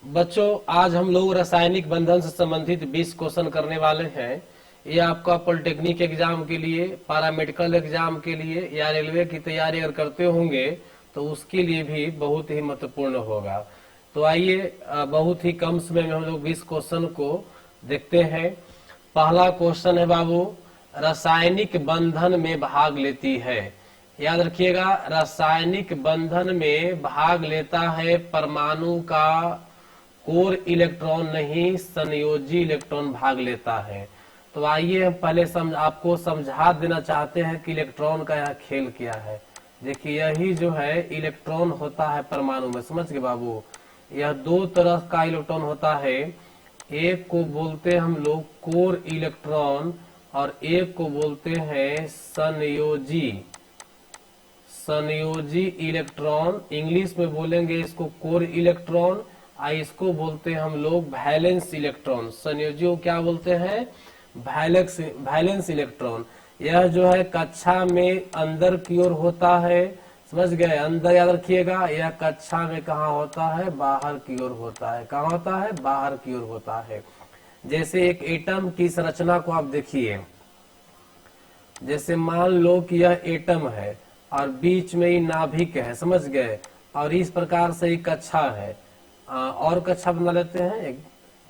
बच्चों, आज हम लोग रासायनिक बंधन से संबंधित 20 क्वेश्चन करने वाले हैं। ये आपका पॉलिटेक्निक एग्जाम के लिए, पैरामेडिकल एग्जाम के लिए या रेलवे की तैयारी अगर करते होंगे तो उसके लिए भी बहुत ही महत्वपूर्ण होगा। तो आइए, बहुत ही कम समय में हम लोग 20 क्वेश्चन को देखते हैं। पहला क्वेश्चन है बाबू, रासायनिक बंधन में भाग लेती है। याद रखिएगा, रासायनिक बंधन में भाग लेता है परमाणु का कोर इलेक्ट्रॉन नहीं, संयोजी इलेक्ट्रॉन भाग लेता है। तो आइए हम पहले आपको समझा देना चाहते हैं कि इलेक्ट्रॉन का यह खेल क्या है। देखिए, यही जो है इलेक्ट्रॉन होता है परमाणु में, समझ गए बाबू। यह दो तरह का इलेक्ट्रॉन होता है, एक को बोलते हैं हम लोग कोर इलेक्ट्रॉन और एक को बोलते हैं संयोजी इलेक्ट्रॉन। इंग्लिश में बोलेंगे इसको कोर इलेक्ट्रॉन, इसको बोलते हैं हम लोग वैलेंस इलेक्ट्रॉन। संयोजी को क्या बोलते हैं? Valence electron. यह जो है कक्षा में अंदर की ओर होता है, समझ गए। अंदर याद रखिएगा, यह कक्षा में कहाँ होता है? बाहर की ओर होता है। कहाँ होता है? बाहर की ओर होता है। जैसे एक एटम की संरचना को आप देखिए, जैसे मान लो कि यह एटम है और बीच में ही नाभिक है, समझ गए, और इस प्रकार से ही कक्षा है। और कक्षा बना लेते हैं,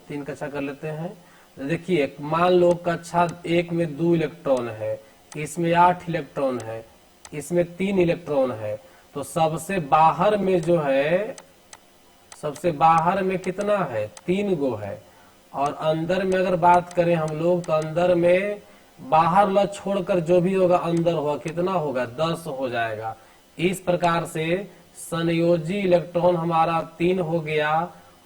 3 कक्षा कर लेते हैं। देखिए, मान लो कक्षा 1 में 2 इलेक्ट्रॉन है, इसमें 8 इलेक्ट्रॉन है, इसमें 3 इलेक्ट्रॉन है। तो सबसे बाहर में जो है, सबसे बाहर में कितना है? 3 गो है। और अंदर में अगर बात करें हम लोग, तो अंदर में बाहर ला छोड़कर जो भी होगा अंदर होगा, कितना होगा? 10 हो जाएगा। इस प्रकार से संयोजी इलेक्ट्रॉन हमारा 3 हो गया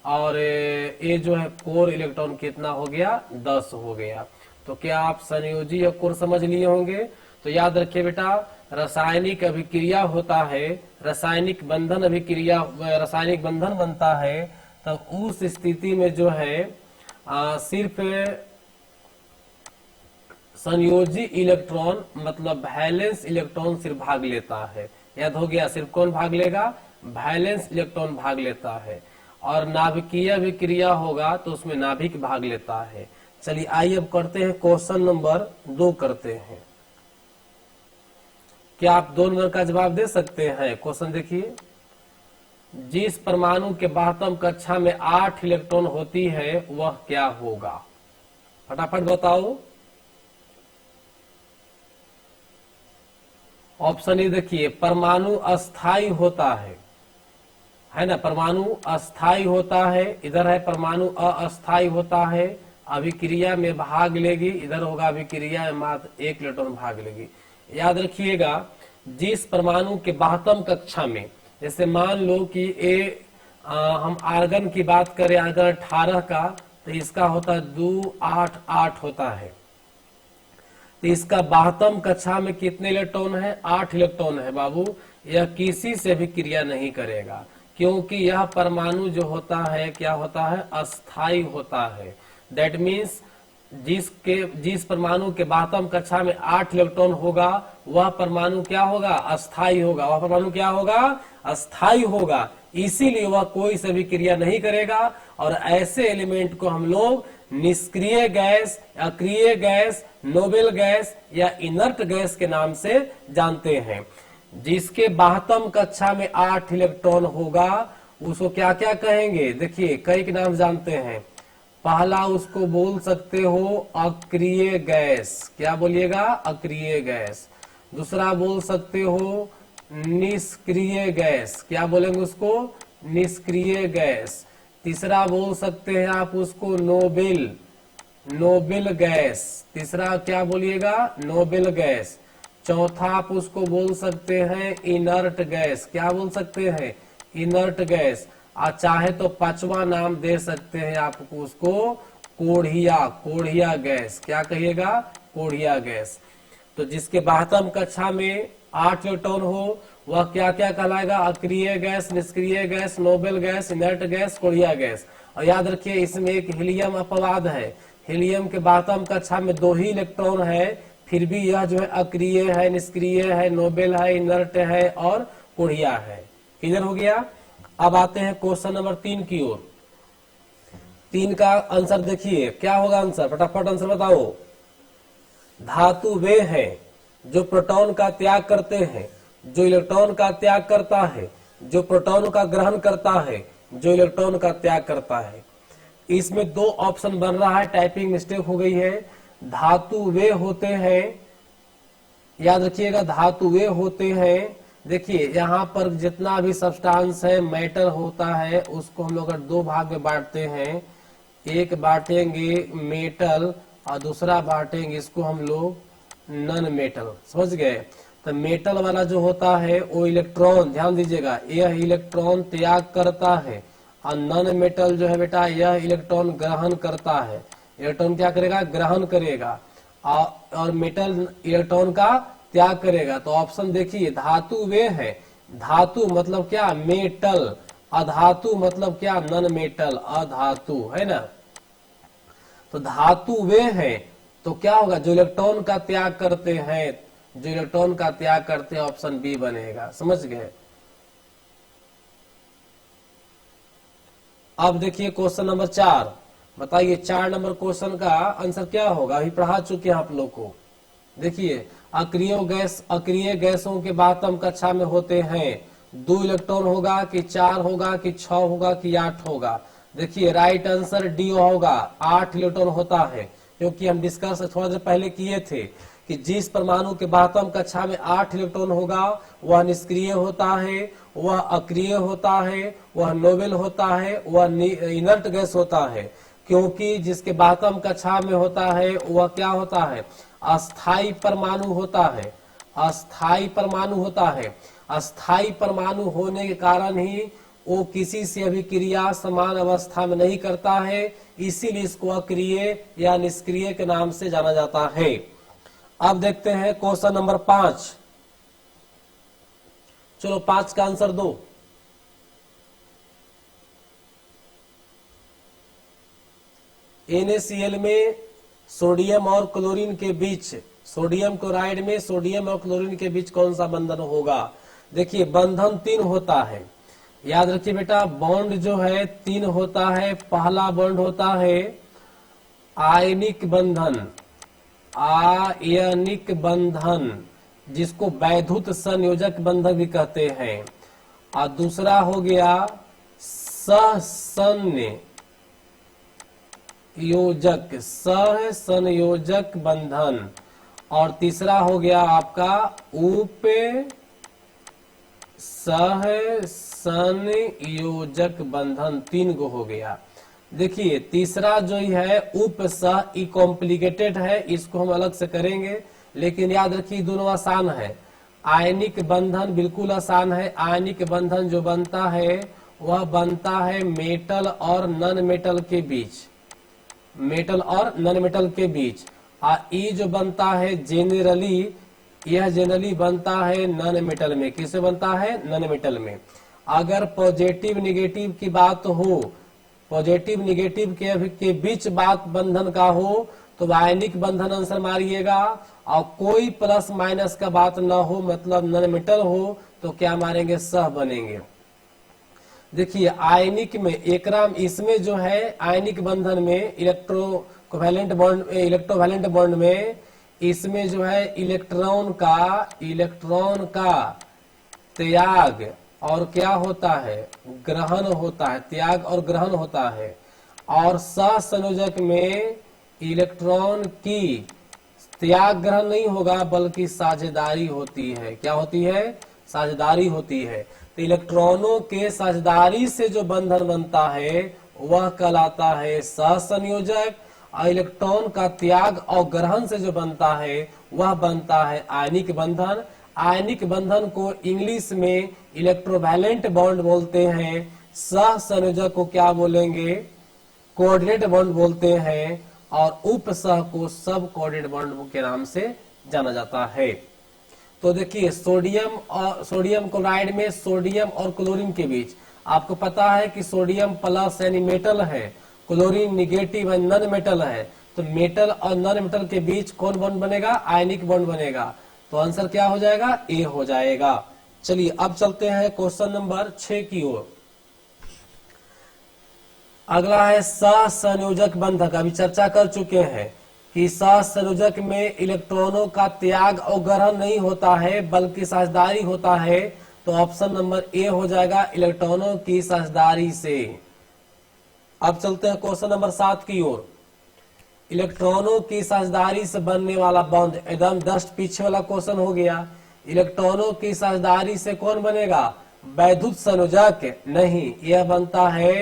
और ये जो है कोर इलेक्ट्रॉन कितना हो गया? 10 हो गया। तो क्या आप संयोजी या कोर समझ लिए होंगे? तो याद रखिए बेटा, रासायनिक अभिक्रिया होता है, रासायनिक बंधन अभिक्रिया, रासायनिक बंधन बनता है, तब उस स्थिति में जो है सिर्फ संयोजी इलेक्ट्रॉन मतलब वैलेंस इलेक्ट्रॉन सिर्फ भाग लेता है। याद हो गया, सिर्फ कौन भाग लेगा? वैलेंस इलेक्ट्रॉन भाग लेता है। और नाभिकीय अभिक्रिया होगा तो उसमें नाभिक भाग लेता है। चलिए आइए अब करते हैं क्वेश्चन नंबर 2 करते हैं। क्या आप 2 नंबर का जवाब दे सकते हैं? क्वेश्चन देखिए, जिस परमाणु के बाह्यतम कक्षा में 8 इलेक्ट्रॉन होती है वह क्या होगा? फटाफट बताओ। ऑप्शन ए देखिए, परमाणु अस्थाई होता है ना, परमाणु अस्थाई होता है। इधर है परमाणु अस्थाई होता है, अभिक्रिया में भाग लेगी। इधर होगा अभिक्रिया में मात्र 1 इलेक्ट्रॉन भाग लेगी। याद रखिएगा, जिस परमाणु के बाह्यतम कक्षा में, जैसे मान लो कि हम आर्गन की बात करें, आर्गन 18 का, तो इसका होता है 2 8 8 होता है। तो इसका बाह्यतम कक्षा में कितने इलेक्ट्रॉन है? 8 इलेक्ट्रॉन है बाबू। यह किसी से भी क्रिया नहीं करेगा, क्योंकि यह परमाणु जो होता है क्या होता है? अस्थाई होता है। दैट मीन्स जिस परमाणु के बाह्यतम कक्षा में 8 इलेक्ट्रॉन होगा वह परमाणु क्या होगा? अस्थाई होगा। वह परमाणु क्या होगा? अस्थाई होगा। इसीलिए वह कोई से भी क्रिया नहीं करेगा। और ऐसे एलिमेंट को हम लोग निष्क्रिय गैस, अक्रिय गैस, नोबेल गैस या इनर्ट गैस के नाम से जानते हैं। जिसके बाह्यतम कक्षा में 8 इलेक्ट्रॉन होगा उसको क्या क्या कहेंगे? देखिए, कई के नाम जानते हैं। पहला उसको बोल सकते हो अक्रिय गैस। क्या बोलिएगा? अक्रिय गैस। दूसरा बोल सकते हो निष्क्रिय गैस। क्या बोलेंगे उसको? निष्क्रिय गैस। तीसरा बोल सकते हैं आप उसको नोबेल गैस। तीसरा क्या बोलिएगा? Noble gas. चौथा आप उसको बोल सकते हैं इनर्ट गैस। क्या बोल सकते हैं? Inert gas. और चाहे तो 5वां नाम दे सकते हैं आपको उसको कोढ़िया गैस। क्या कहिएगा? कोढ़िया गैस। तो जिसके बाह्यतम कक्षा में 8 इलेक्ट्रॉन हो वह क्या क्या कहलाएगा? अक्रिय गैस, निष्क्रिय gas, noble gas, inert gas, कोढ़िया गैस। और याद रखिए, इसमें एक हीलियम अपवाद है। हीलियम के बाह्यतम कक्षा में 2 ही इलेक्ट्रॉन है, फिर भी यह जो है अक्रिय है, निष्क्रिय है, नोबेल है, इनर्ट है और कोढ़िया है। क्लियर हो गया? अब आते हैं क्वेश्चन नंबर 3 की ओर। 3 का आंसर देखिए क्या होगा आंसर, फटाफट आंसर बताओ। धातु वे हैं जो प्रोटॉन का त्याग करते हैं, जो इलेक्ट्रॉन का त्याग करता है, जो प्रोटॉन का ग्रहण करता है, जो इलेक्ट्रॉन का त्याग करता है। इसमें 2 ऑप्शन बन रहा है, टाइपिंग मिस्टेक हो गई है। धातु वे होते हैं, याद रखिएगा, धातु वे होते हैं। देखिए यहाँ पर जितना भी सब्सटेंस है, मेटल होता है, उसको हम लोग 2 भाग में बांटते हैं। एक बांटेंगे मेटल और दूसरा बांटेंगे इसको हम लोग नॉन मेटल, समझ गए। तो मेटल वाला जो होता है वो इलेक्ट्रॉन, ध्यान दीजिएगा, यह इलेक्ट्रॉन त्याग करता है, और नॉन मेटल जो है बेटा यह इलेक्ट्रॉन ग्रहण करता है। इलेक्ट्रॉन क्या करेगा, ग्रहण करेगा, और मेटल इलेक्ट्रॉन का त्याग करेगा। तो ऑप्शन देखिए, धातु वे है, धातु मतलब क्या, मेटल, अधातु मतलब क्या, नॉन मेटल, अधातु, है ना। तो धातु वे हैं तो क्या होगा, जो इलेक्ट्रॉन का त्याग करते हैं, जो इलेक्ट्रॉन का त्याग करते हैं, ऑप्शन बी बनेगा, समझ गए। अब देखिए क्वेश्चन नंबर 4, बताइए 4 नंबर क्वेश्चन का आंसर क्या होगा, अभी पढ़ा चुके हैं आप लोग को। देखिए अक्रिय गैसों के बातम कक्षा में होते हैं, 2 इलेक्ट्रॉन होगा कि 4 होगा कि 6 होगा कि 8 होगा। देखिए राइट आंसर डी होगा, 8 इलेक्ट्रॉन होता है, क्योंकि हम डिस्कस थोड़ा देर पहले किए थे कि जिस परमाणु के बातम कक्षा में 8 इलेक्ट्रॉन होगा वह निष्क्रिय होता है, वह अक्रिय होता है, वह नोबेल होता है, वह इनर्ट गैस होता है। क्योंकि जिसके बातम कक्षा में होता है वह क्या होता है, अस्थाई परमाणु होता है, अस्थाई परमाणु होता है। अस्थाई परमाणु होने के कारण ही वो किसी से अभिक्रिया समान अवस्था में नहीं करता है, इसीलिए इसको अक्रिय या निष्क्रिय के नाम से जाना जाता है। अब देखते हैं क्वेश्चन नंबर 5। चलो 5 का आंसर दो। NaCl में सोडियम और क्लोरीन के बीच, सोडियम क्लोराइड में सोडियम और क्लोरीन के बीच कौन सा बंधन होगा। देखिए बंधन 3 होता है, याद रखिए बेटा, बॉन्ड जो है 3 होता है। पहला बॉन्ड होता है आयनिक बंधन, आयनिक बंधन जिसको वैद्युत संयोजक बंधन भी कहते हैं, और दूसरा हो गया सहसंयोजक, सहसंयोजक बंधन, और तीसरा हो गया आपका उप सहसंयोजक बंधन। 3 गो हो गया। देखिए तीसरा जो है उप सह कॉम्प्लिकेटेड है, इसको हम अलग से करेंगे, लेकिन याद रखिए दोनों आसान है। आयनिक बंधन बिल्कुल आसान है। आयनिक बंधन जो बनता है वह बनता है मेटल और नॉन मेटल के बीच, मेटल और नॉन मेटल के बीच। ई जो बनता है जेनरली, यह जेनरली बनता है नॉन मेटल में। किससे बनता है, नॉन मेटल में। अगर पॉजिटिव निगेटिव की बात हो, पॉजिटिव निगेटिव के बीच बात बंधन का हो तो आयनिक बंधन आंसर मारिएगा, और कोई प्लस माइनस का बात ना हो, मतलब नॉन मेटल हो, तो क्या मारेंगे, सह बनेंगे। देखिए आयनिक में एकराम, इसमें जो है आयनिक बंधन में इलेक्ट्रोवैलेंट बॉन्ड में इसमें जो है इलेक्ट्रॉन का त्याग और क्या होता है, ग्रहण होता है, त्याग और ग्रहण होता है। और सहसंयोजक में इलेक्ट्रॉन की त्याग ग्रहण नहीं होगा बल्कि साझेदारी होती है। क्या होती है, साझेदारी होती है। तो इलेक्ट्रॉनों के साझेदारी से जो बंधन बनता है वह कहलाता है सहसंयोजक, और इलेक्ट्रॉन का त्याग और ग्रहण से जो बनता है वह बनता है आयनिक बंधन। आयनिक बंधन को इंग्लिश में इलेक्ट्रोवैलेंट बॉन्ड बोलते हैं। सहसंयोजक को क्या बोलेंगे, कोऑर्डिनेट बॉन्ड बोलते हैं, और उपसह को सब कोऑर्डिनेट बॉन्ड के नाम से जाना जाता है। तो देखिए सोडियम क्लोराइड में सोडियम और क्लोरीन के बीच, आपको पता है कि सोडियम प्लस यानी मेटल है, chlorine negative and non metal है। तो मेटल और नॉन मेटल के बीच कौन बॉन्ड बनेगा, आयनिक बॉन्ड बनेगा। तो आंसर क्या हो जाएगा, ए हो जाएगा। चलिए अब चलते हैं क्वेश्चन नंबर 6 की ओर। अगला है सहसंयोजक बंधक। अभी चर्चा कर चुके हैं कि सहसंयोजक में इलेक्ट्रॉनों का त्याग और ग्रहण नहीं होता है बल्कि साझेदारी होता है। तो ऑप्शन नंबर ए हो जाएगा इलेक्ट्रॉनों की साझेदारी से। अब चलते हैं क्वेश्चन नंबर 7 की ओर। इलेक्ट्रॉनों की साझेदारी से बनने वाला बॉन्ड, एकदम जस्ट पीछे वाला क्वेश्चन हो गया। इलेक्ट्रॉनों की साझेदारी से कौन बनेगा? वैद्युत संयोजक नहीं, यह बनता है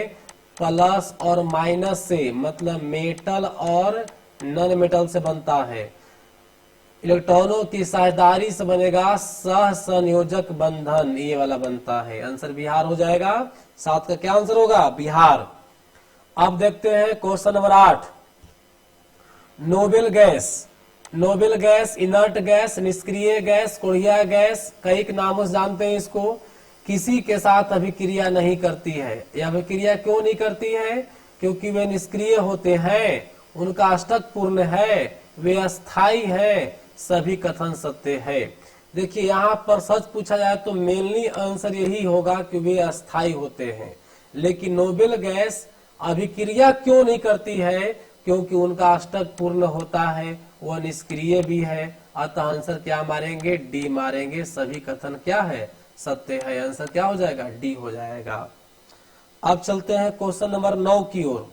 प्लस और माइनस से, मतलब मेटल और नॉन मेटल से बनता है। इलेक्ट्रॉनों की साझेदारी से बनेगा सहसंयोजक बंधन, ये वाला बनता है। आंसर बिहार हो जाएगा। 7 का क्या आंसर होगा? बिहार। अब देखते हैं question number 8। Noble gas. Noble gas inert gas, निष्क्रिय गैस, कोढ़िया गैस, कई नामों से जानते हैं इसको। किसी के साथ अभिक्रिया नहीं करती है। यह अभिक्रिया क्यों नहीं करती है? क्योंकि वे निष्क्रिय होते हैं, उनका अष्टक पूर्ण है, वे अस्थाई हैं, सभी कथन सत्य है। देखिए यहाँ पर सच पूछा जाए तो मेनली आंसर यही होगा कि वे अस्थाई होते हैं। लेकिन नोबेल गैस अभिक्रिया क्यों नहीं करती है? क्योंकि उनका अष्टक पूर्ण होता है, वह निष्क्रिय भी है। अतः आंसर क्या मारेंगे? डी मारेंगे। सभी कथन क्या है? सत्य है। आंसर क्या हो जाएगा? डी हो जाएगा। अब चलते हैं क्वेश्चन नंबर 9 की ओर।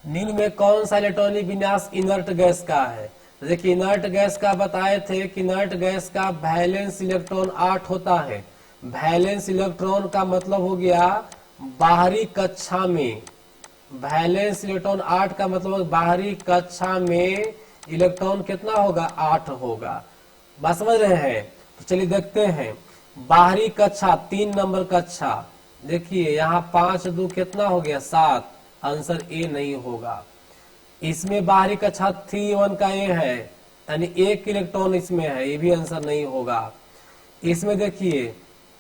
निम्न में कौन सा इलेक्ट्रॉनिक विन्यास इनर्ट गैस का है? देखिए इनर्ट गैस का बताए थे कि इनर्ट गैस का वैलेंस इलेक्ट्रॉन 8 होता है। वैलेंस इलेक्ट्रॉन का मतलब हो गया बाहरी कक्षा में। वैलेंस इलेक्ट्रॉन 8 का मतलब बाहरी कक्षा में इलेक्ट्रॉन कितना होगा? 8 होगा। बात समझ रहे हैं? तो चलिए देखते हैं। बाहरी कक्षा 3 नंबर कक्षा। देखिए यहाँ 5 2 कितना हो गया? 7। आंसर ए नहीं होगा। इसमें बाहरी कक्षा 3 1 का ए है, यानी 1 इलेक्ट्रॉन इसमें है, ये भी आंसर नहीं होगा। इसमें देखिए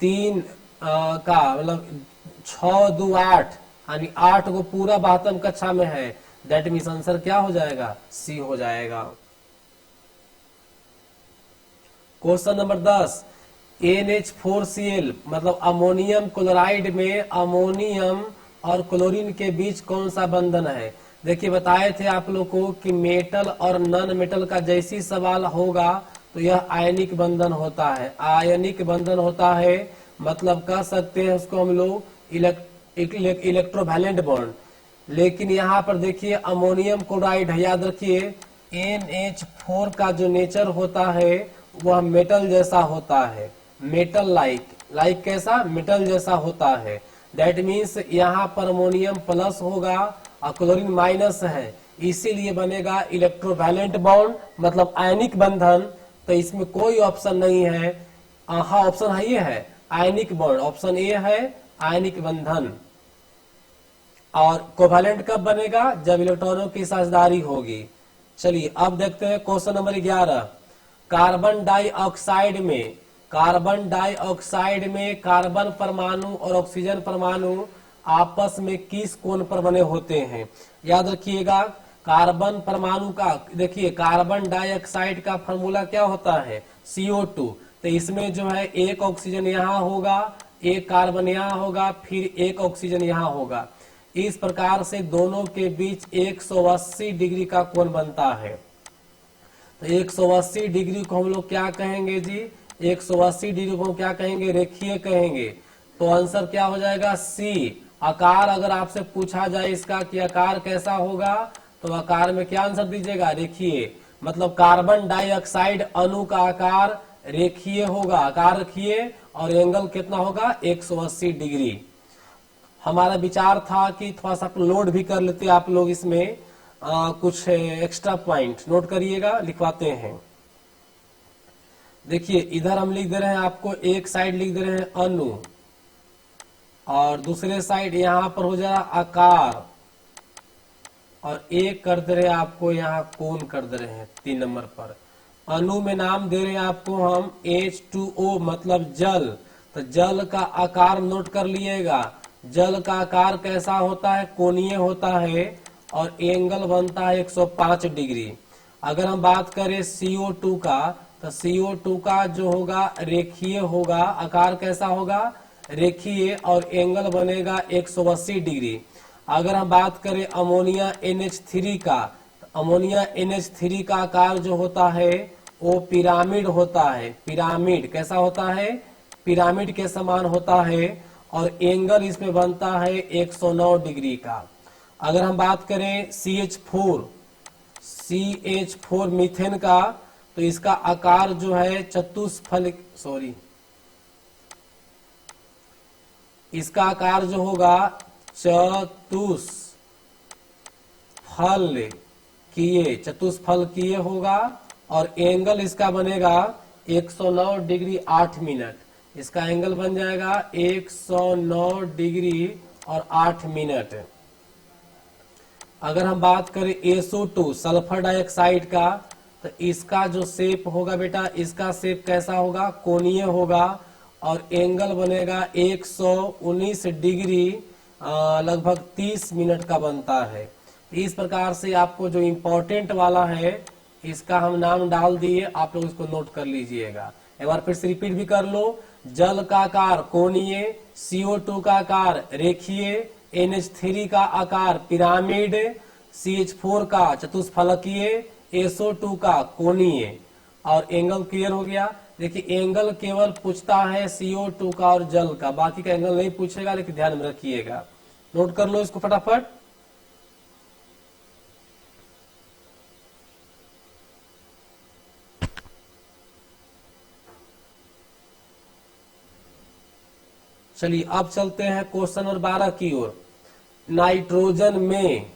3 का मतलब 6 2 8, यानी 8 को पूरा 72 कक्षा में है। दैट मीन्स आंसर क्या हो जाएगा? सी हो जाएगा। Question number 10। NH4Cl मतलब अमोनियम क्लोराइड में अमोनियम और क्लोरीन के बीच कौन सा बंधन है? देखिए बताए थे आप लोग को कि मेटल और नॉन मेटल का जैसी सवाल होगा तो यह आयनिक बंधन होता है। आयनिक बंधन होता है, मतलब कह सकते हैं उसको हम लोग इलेक्ट्रोवैलेंट बॉन्ड। लेकिन यहाँ पर देखिए अमोनियम क्लोराइड है, याद रखिए NH4 का जो नेचर होता है वह मेटल जैसा होता है। मेटल लाइक कैसा? मेटल जैसा होता है। दैट मीन्स यहाँ पर अमोनियम प्लस होगा और क्लोरीन माइनस है, इसीलिए बनेगा इलेक्ट्रोवैलेंट बॉन्ड, मतलब आयनिक बंधन। तो इसमें कोई ऑप्शन नहीं है। हाँ ऑप्शन है, ये है आयनिक बॉन्ड। ऑप्शन ए है आयनिक बंधन। और कोवैलेंट कब बनेगा? जब इलेक्ट्रॉनों की साझेदारी होगी। चलिए अब देखते हैं क्वेश्चन नंबर 11। कार्बन डाइऑक्साइड में कार्बन परमाणु और ऑक्सीजन परमाणु आपस में किस कोण पर बने होते हैं? याद रखिएगा कार्बन परमाणु का, देखिए कार्बन डाइऑक्साइड का फॉर्मूला क्या होता है? CO2। तो इसमें जो है एक ऑक्सीजन यहाँ होगा, एक कार्बन यहाँ होगा, फिर एक ऑक्सीजन यहाँ होगा। इस प्रकार से दोनों के बीच 180 डिग्री का कोण बनता है। तो 180 डिग्री को हम लोग क्या कहेंगे जी? 180 डिग्री को हम क्या कहेंगे? रेखीय कहेंगे। तो आंसर क्या हो जाएगा? सी। आकार अगर आपसे पूछा जाए इसका कि आकार कैसा होगा, तो आकार में क्या आंसर दीजिएगा? रेखीय। मतलब कार्बन डाइऑक्साइड अणु का आकार रेखीय होगा, आकार रखिए, और एंगल कितना होगा? 180 डिग्री। हमारा विचार था कि थोड़ा सा लोड भी कर लेते आप लोग इसमें। कुछ एक्स्ट्रा पॉइंट नोट करिएगा, लिखवाते हैं। देखिए इधर हम लिख दे रहे हैं आपको, एक साइड लिख दे रहे हैं अणु, और दूसरे साइड यहाँ पर हो जाए आकार, और एक कर दे रहे हैं आपको यहाँ कोण कर दे रहे हैं 3 नंबर पर। अणु में नाम दे रहे हैं आपको हम H2O मतलब जल। तो जल का आकार नोट कर लिएगा। जल का आकार कैसा होता है? कोणीय होता है, और एंगल बनता है 105 डिग्री। अगर हम बात करें CO2 का, तो CO2 का जो होगा रेखीय होगा, आकार कैसा होगा? रेखीय और एंगल बनेगा 180 डिग्री। अगर हम बात करें अमोनिया NH3 का, तो अमोनिया NH3 का आकार जो होता है वो पिरामिड होता है। पिरामिड कैसा होता है? पिरामिड के समान होता है और एंगल इसमें बनता है 109 डिग्री का। अगर हम बात करें CH4 मीथेन का, तो इसका आकार जो है इसका आकार जो होगा चतुष्फलकीय होगा और एंगल इसका बनेगा 109 डिग्री 8 मिनट। इसका एंगल बन जाएगा 109 डिग्री और 8 मिनट। अगर हम बात करें SO2 सल्फर डाइऑक्साइड का, तो इसका जो शेप होगा बेटा, इसका शेप कैसा होगा? कोणीय होगा और एंगल बनेगा 119 डिग्री लगभग 30 मिनट का बनता है। इस प्रकार से आपको जो इम्पोर्टेंट वाला है इसका हम नाम डाल दिए, आप लोग इसको नोट कर लीजिएगा। एक बार फिर से रिपीट भी कर लो। जल का आकार कोणीय, CO2 का आकार रेखीय, NH3 का आकार पिरामिड, CH4 का चतुष्फलकीय, SO2 का कोणीय और एंगल क्लियर हो गया। देखिए एंगल केवल पूछता है CO2 का और जल का, बाकी का एंगल नहीं पूछेगा, लेकिन ध्यान में रखिएगा। नोट कर लो इसको फटाफट। चलिए अब चलते हैं क्वेश्चन नंबर 12 की ओर। नाइट्रोजन में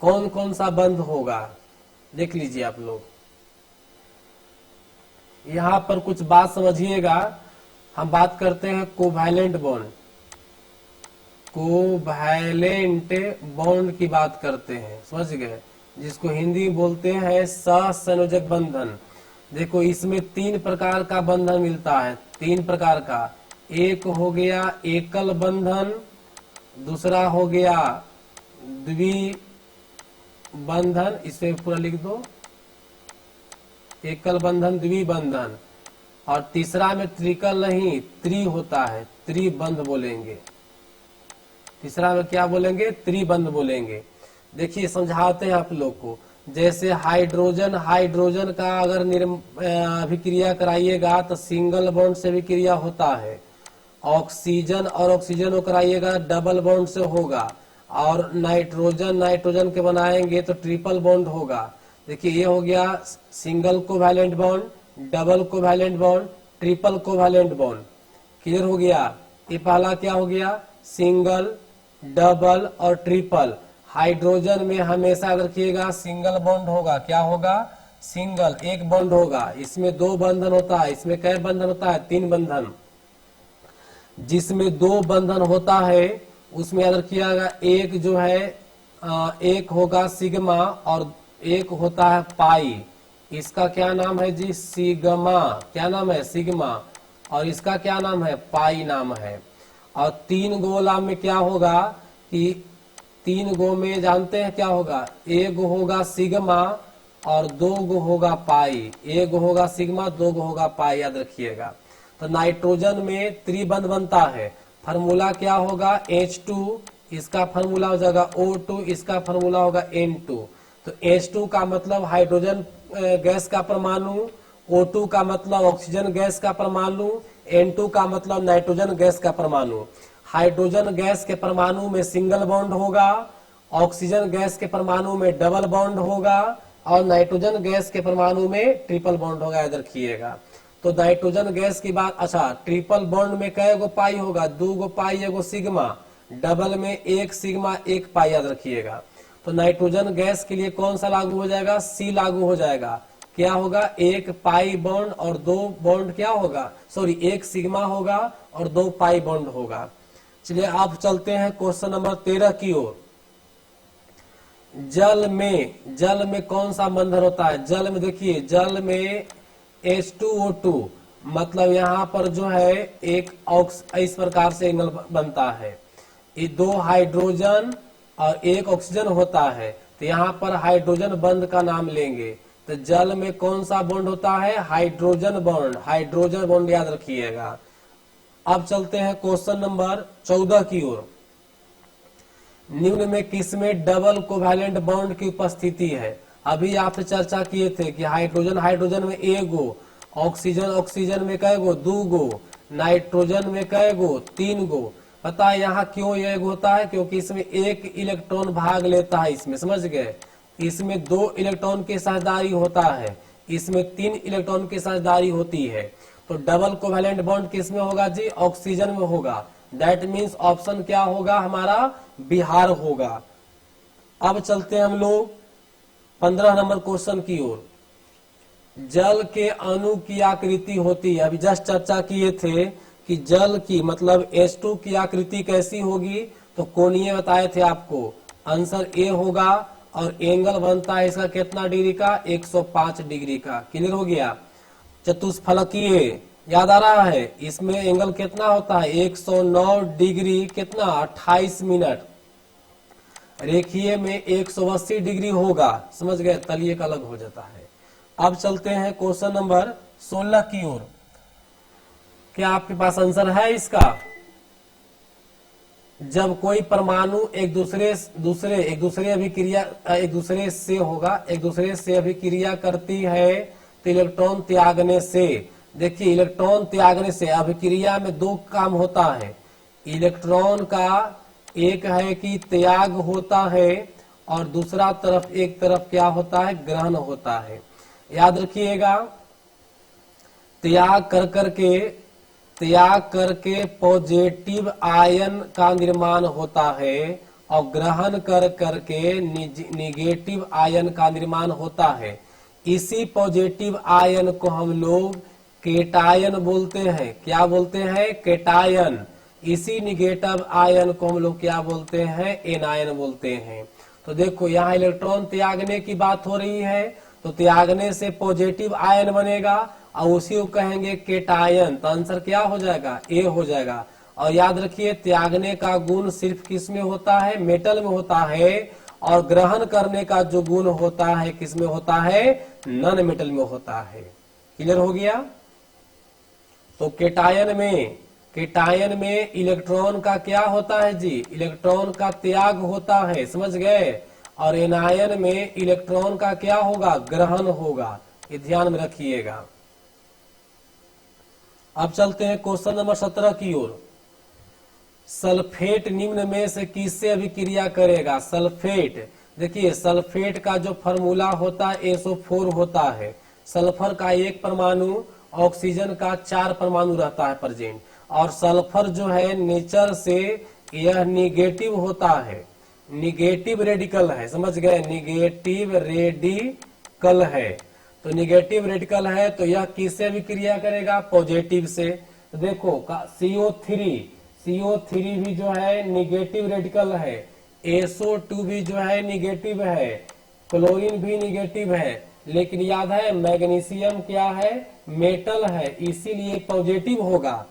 कौन कौन सा बंध होगा? देख लीजिए आप लोग, यहां पर कुछ बात समझिएगा। हम बात करते हैं कोवैलेंट बॉन्ड। कोवैलेंट बॉन्ड की बात करते हैं, समझ गए, जिसको हिंदी में बोलते हैं सहसंयोजक बंधन। देखो इसमें 3 प्रकार का बंधन मिलता है, 3 प्रकार का। एक हो गया एकल बंधन, दूसरा हो गया द्विबंधन, इसे पूरा लिख दो, एकल बंधन, द्विबंधन, और तीसरा में त्रिकल नहीं त्रि होता है, त्रिबंध बोलेंगे। तीसरा में क्या बोलेंगे? त्रिबंध बोलेंगे। देखिए समझाते हैं आप लोग को। जैसे हाइड्रोजन का अगर अभिक्रिया कराइएगा तो सिंगल बॉन्ड से अभिक्रिया होता है। ऑक्सीजन और ऑक्सीजन को कराइएगा डबल बॉन्ड से होगा। और नाइट्रोजन के बनाएंगे तो ट्रिपल बॉन्ड होगा। देखिए ये हो गया single covalent bond, double covalent bond, triple covalent bond. Clear हो गया? ये पहला क्या हो गया? सिंगल, डबल और ट्रिपल। हाइड्रोजन में हमेशा रखिएगा सिंगल बॉन्ड होगा। क्या होगा? सिंगल, एक बॉन्ड होगा। इसमें 2 बंधन होता है। इसमें कै बंधन होता है? 3 बंधन। जिसमें 2 बंधन होता है उसमें याद रखिएगा, एक जो है एक होगा सिग्मा और एक होता है पाई। इसका क्या नाम है जी? सिग्मा। क्या नाम है? सिग्मा। और इसका क्या नाम है? पाई नाम है। और 3 गोला में क्या होगा कि 3 गो में जानते हैं क्या होगा? एक होगा सिग्मा और 2 गो होगा पाई। एक होगा सिग्मा, 2 गो होगा पाई, याद रखिएगा। तो नाइट्रोजन में त्रिबंध बनता है। फार्मूला क्या होगा? H2, इसका फार्मूला हो जाएगा O2, इसका फार्मूला होगा N2। तो H2 का मतलब हाइड्रोजन गैस का परमाणु, O2 का मतलब ऑक्सीजन गैस का परमाणु, N2 का मतलब नाइट्रोजन गैस का परमाणु। हाइड्रोजन गैस के परमाणु में सिंगल बॉन्ड होगा, ऑक्सीजन गैस के परमाणु में डबल बॉन्ड होगा और नाइट्रोजन गैस के परमाणु में ट्रिपल बॉन्ड होगा, याद रखिएगा। तो नाइट्रोजन गैस की बात, अच्छा ट्रिपल बॉन्ड में कै गो पाई होगा? 2 गो पाई, एगो सिग्मा। डबल में 1 सिग्मा 1 पाई, याद रखिएगा। तो नाइट्रोजन गैस के लिए कौन सा लागू हो जाएगा? C लागू हो जाएगा। क्या होगा? 1 पाई बॉन्ड और 2 बॉन्ड क्या होगा? सॉरी 1 सिग्मा होगा और 2 पाई बॉन्ड होगा। चलिए आप चलते हैं क्वेश्चन नंबर 13 की ओर। जल में कौन सा बंधन होता है? जल में देखिए, जल में H2O2 मतलब यहाँ पर जो है एक इस प्रकार से एंगल बनता है। ये 2 हाइड्रोजन और 1 ऑक्सीजन होता है। तो यहाँ पर हाइड्रोजन बंध का नाम लेंगे। तो जल में कौन सा बॉन्ड होता है? Hydrogen bond. हाइड्रोजन बॉन्ड याद रखिएगा। अब चलते हैं क्वेश्चन नंबर 14 की ओर। निम्न में किसमें डबल कोवैलेंट बॉन्ड की उपस्थिति है? अभी आपसे चर्चा किए थे कि हाइड्रोजन हाइड्रोजन में एगो, ऑक्सीजन ऑक्सीजन में कैगो, 2 गो, नाइट्रोजन में कैगो, 3 गो। पता है यहाँ क्यों ये होता है? क्योंकि इसमें एक इलेक्ट्रॉन भाग लेता है, इसमें समझ गए। इसमें 2 इलेक्ट्रॉन की साझेदारी होता है, इसमें 3 इलेक्ट्रॉन की साझेदारी होती है। तो डबल कोवैलेंट बॉन्ड किसमें होगा जी? ऑक्सीजन में होगा। दैट मीन्स ऑप्शन क्या होगा हमारा? बिहार होगा। अब चलते हैं हम लोग 15 नंबर क्वेश्चन की ओर। जल के अणु की आकृति होती है, अभी जस्ट चर्चा किए थे कि जल की मतलब H2 की आकृति कैसी होगी, तो कोणीय बताए थे आपको। आंसर ए होगा और एंगल बनता है इसका कितना डिग्री का? 105 डिग्री का। क्लियर हो गया। चतुष्फलकीय याद आ रहा है, इसमें एंगल कितना होता है? 109 डिग्री कितना? 28 मिनट। रेखीय में 180 डिग्री होगा, समझ गए। तलीय का अलग हो जाता है। अब चलते हैं क्वेश्चन नंबर 16 की ओर। क्या आपके पास आंसर है इसका? जब कोई परमाणु एक दूसरे से अभिक्रिया करती है तो इलेक्ट्रॉन त्यागने से, देखिए इलेक्ट्रॉन त्यागने से अभिक्रिया में 2 काम होता है। इलेक्ट्रॉन का एक है कि त्याग होता है और दूसरा तरफ एक तरफ क्या होता है? ग्रहण होता है। याद रखिएगा, त्याग करके पॉजिटिव आयन का निर्माण होता है और ग्रहण करके निगेटिव आयन का निर्माण होता है। इसी पॉजिटिव आयन को हम लोग केटायन बोलते हैं। क्या बोलते हैं? केटायन। इसी निगेटिव आयन को हम लोग क्या बोलते हैं? एनायन बोलते हैं। तो देखो यहाँ इलेक्ट्रॉन त्यागने की बात हो रही है, तो त्यागने से पॉजिटिव आयन बनेगा और उसी को कहेंगे केटायन। तो आंसर क्या हो जाएगा? ए हो जाएगा। और याद रखिए त्यागने का गुण सिर्फ किस में होता है? मेटल में होता है। और ग्रहण करने का जो गुण होता है किसमें होता है? नॉन मेटल में होता है। क्लियर हो गया। तो केटायन में इलेक्ट्रॉन का क्या होता है जी? इलेक्ट्रॉन का त्याग होता है, समझ गए। और एनायन में इलेक्ट्रॉन का क्या होगा? ग्रहण होगा। ये ध्यान में रखिएगा। अब चलते हैं क्वेश्चन नंबर 17 की ओर। सल्फेट निम्न में से किससे अभिक्रिया करेगा? सल्फेट, देखिए सल्फेट का जो फॉर्मूला होता है SO4 होता है। सल्फर का 1 परमाणु, ऑक्सीजन का 4 परमाणु रहता है प्रेजेंट। और सल्फर जो है नेचर से यह निगेटिव होता है, निगेटिव रेडिकल है, समझ गए। निगेटिव रेडिकल है। तो निगेटिव रेडिकल है तो यह किससे अभिक्रिया करेगा? पॉजिटिव से। तो देखो CO3 भी जो है निगेटिव रेडिकल है। SO2 भी जो है निगेटिव है। क्लोरीन भी निगेटिव है। लेकिन याद है मैग्नीशियम क्या है? मेटल है, इसीलिए पॉजिटिव होगा,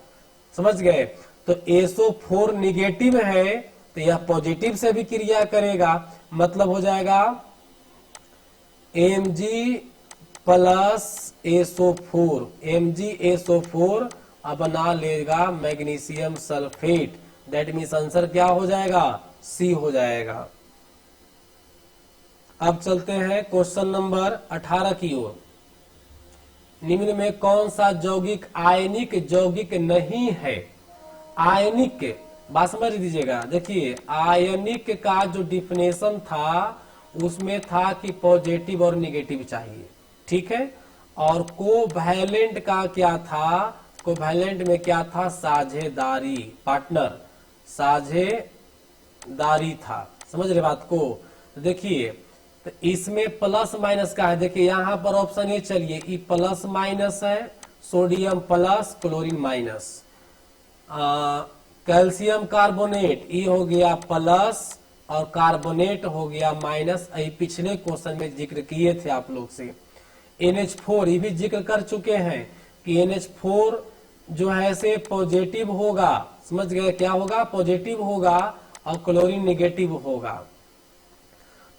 समझ गए। तो SO4 निगेटिव है तो यह पॉजिटिव से भी क्रिया करेगा। मतलब हो जाएगा Mg प्लस MgSO4 अब बना लेगा magnesium sulphate. That means answer क्या हो जाएगा? सी हो जाएगा। अब चलते हैं क्वेश्चन नंबर 18 की ओर। निम्न में कौन सा यौगिक यौगिक नहीं है? आयनिक, बात समझ दीजिएगा। देखिए आयनिक का जो डिफिनेशन था उसमें था कि पॉजिटिव और निगेटिव चाहिए, ठीक है। और कोवैलेंट का क्या था? कोवैलेंट में क्या था? साझेदारी, पार्टनर, साझेदारी था, समझ रहे बात को। तो देखिए तो इसमें प्लस माइनस का है। देखिए यहाँ पर ऑप्शन ये, चलिए ई प्लस माइनस है, sodium plus chlorine minus. Calcium carbonate ई हो गया प्लस और कार्बोनेट हो गया माइनस। यही पिछले क्वेश्चन में जिक्र किए थे आप लोग से। NH4 ये भी जिक्र कर चुके हैं कि NH4 जो है से पॉजिटिव होगा, समझ गए। क्या होगा? पॉजिटिव होगा और क्लोरीन निगेटिव होगा।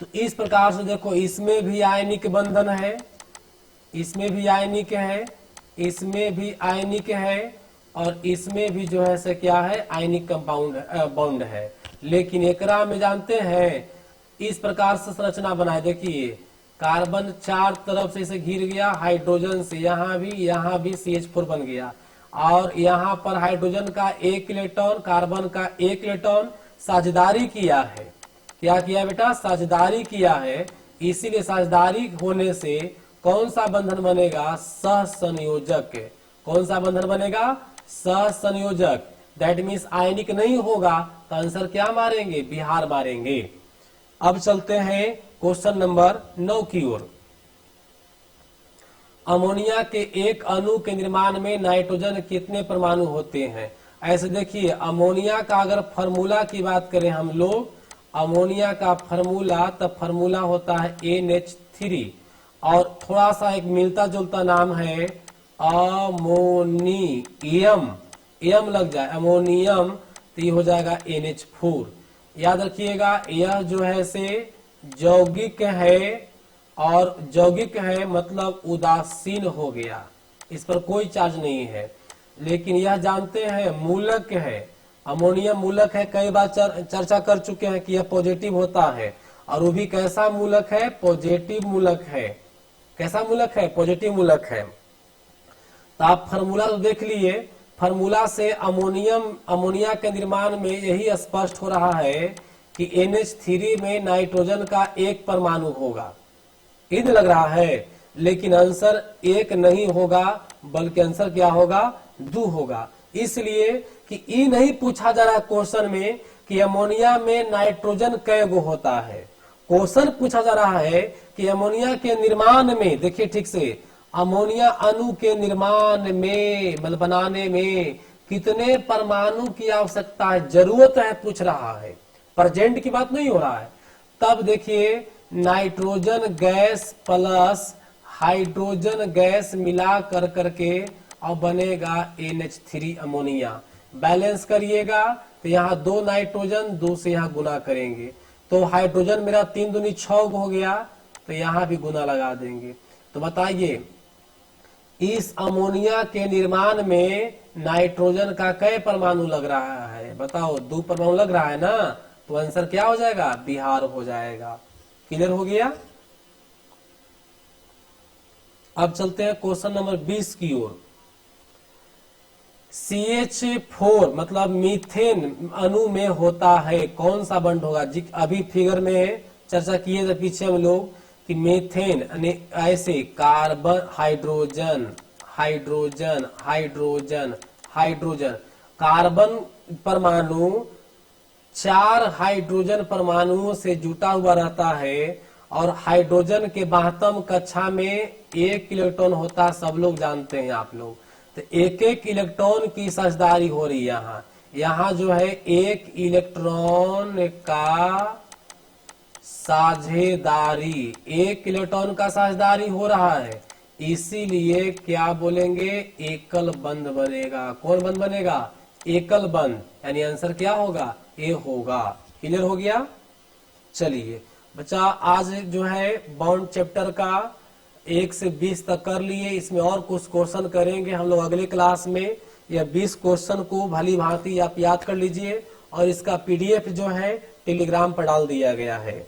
तो इस प्रकार से देखो इसमें भी आयनिक बंधन है, इसमें भी आयनिक है, इसमें भी आयनिक है और इसमें भी जो है से क्या है, आयनिक कंपाउंड बॉन्ड है। लेकिन एकरा में जानते हैं इस प्रकार से संरचना बनाए, देखिए कार्बन चार तरफ से इसे घिर गया हाइड्रोजन से, यहाँ भी CH4 बन गया, और यहाँ पर हाइड्रोजन का एक इलेक्ट्रॉन, कार्बन का एक इलेक्ट्रॉन साझेदारी किया है। क्या किया बेटा, साझेदारी किया है। इसीलिए साझेदारी होने से कौन सा बंधन बनेगा, सहसंयोजक। कौन सा बंधन बनेगा, सहसंयोजक। दैट मीन्स आयनिक नहीं होगा, तो आंसर क्या मारेंगे, बिहार मारेंगे। अब चलते हैं क्वेश्चन नंबर 9 की ओर। अमोनिया के एक अणु के निर्माण में नाइट्रोजन कितने परमाणु होते हैं। ऐसे देखिए अमोनिया का अगर फार्मूला की बात करें हम लोग, अमोनिया का फार्मूला, तब फार्मूला होता है NH3, और थोड़ा सा एक मिलता जुलता नाम है अमोनियम, एम लग जाए अमोनियम, तो ये हो जाएगा NH4। याद रखिएगा यह जो है से यौगिक है, और यौगिक है मतलब उदासीन हो गया, इस पर कोई चार्ज नहीं है। लेकिन यह जानते हैं मूलक है, अमोनियम मूलक है, कई बार चर्चा कर चुके हैं कि यह पॉजिटिव होता है, और वो भी कैसा मूलक है, पॉजिटिव मूलक है। कैसा मूलक है, पॉजिटिव मूलक है। तो आप फार्मूला तो देख लिए, फार्मूला से अमोनिया के निर्माण में यही स्पष्ट हो रहा है कि NH3 में नाइट्रोजन का एक परमाणु होगा। ईद लग रहा है, लेकिन आंसर एक नहीं होगा, बल्कि आंसर क्या होगा, 2 होगा। इसलिए कि ई नहीं पूछा जा रहा क्वेश्चन में कि अमोनिया में नाइट्रोजन कै गो होता है। क्वेश्चन पूछा जा रहा है कि अमोनिया के निर्माण में, देखिए ठीक से, अमोनिया अणु के निर्माण में मतलब बनाने में कितने परमाणु की आवश्यकता है, जरूरत है, पूछ रहा है, प्रेजेंट की बात नहीं हो रहा है। तब देखिए nitrogen gas plus hydrogen gas मिला कर करके और बनेगा NH3 अमोनिया। बैलेंस करिएगा तो यहाँ 2 नाइट्रोजन 2 से यहाँ गुना करेंगे, तो हाइड्रोजन मेरा 3 दूनी 6 हो गया, तो यहाँ भी गुना लगा देंगे। तो बताइए इस अमोनिया के निर्माण में नाइट्रोजन का कै परमाणु लग रहा है, बताओ 2 परमाणु लग रहा है ना, तो आंसर क्या हो जाएगा, बिहार हो जाएगा। क्लियर हो गया। अब चलते हैं क्वेश्चन नंबर 20 की ओर। CH4 मतलब मीथेन अणु में होता है, कौन सा बंड होगा। अभी फिगर में चर्चा किए थे पीछे हम लोग कि मीथेन ऐसे carbon hydrogen hydrogen hydrogen hydrogen, carbon परमाणु 4 हाइड्रोजन परमाणुओं से जुटा हुआ रहता है, और हाइड्रोजन के बाह्यतम कक्षा में 1 इलेक्ट्रॉन होता है, सब लोग जानते हैं आप लोग। तो एक एक इलेक्ट्रॉन की साझेदारी हो रही है। यहाँ जो है 1 इलेक्ट्रॉन का साझेदारी, 1 इलेक्ट्रॉन का साझेदारी हो रहा है, इसीलिए क्या बोलेंगे, एकल बंध बनेगा। कौन बंध बनेगा, एकल बंध, यानी आंसर क्या होगा, ए होगा। क्लियर हो गया। चलिए बच्चा आज जो है बॉन्ड चैप्टर का 1 से 20 तक कर लिए, इसमें और कुछ क्वेश्चन करेंगे हम लोग अगले क्लास में। यह 20 क्वेश्चन को भली भांति आप याद कर लीजिए, और इसका PDF जो है टेलीग्राम पर डाल दिया गया है।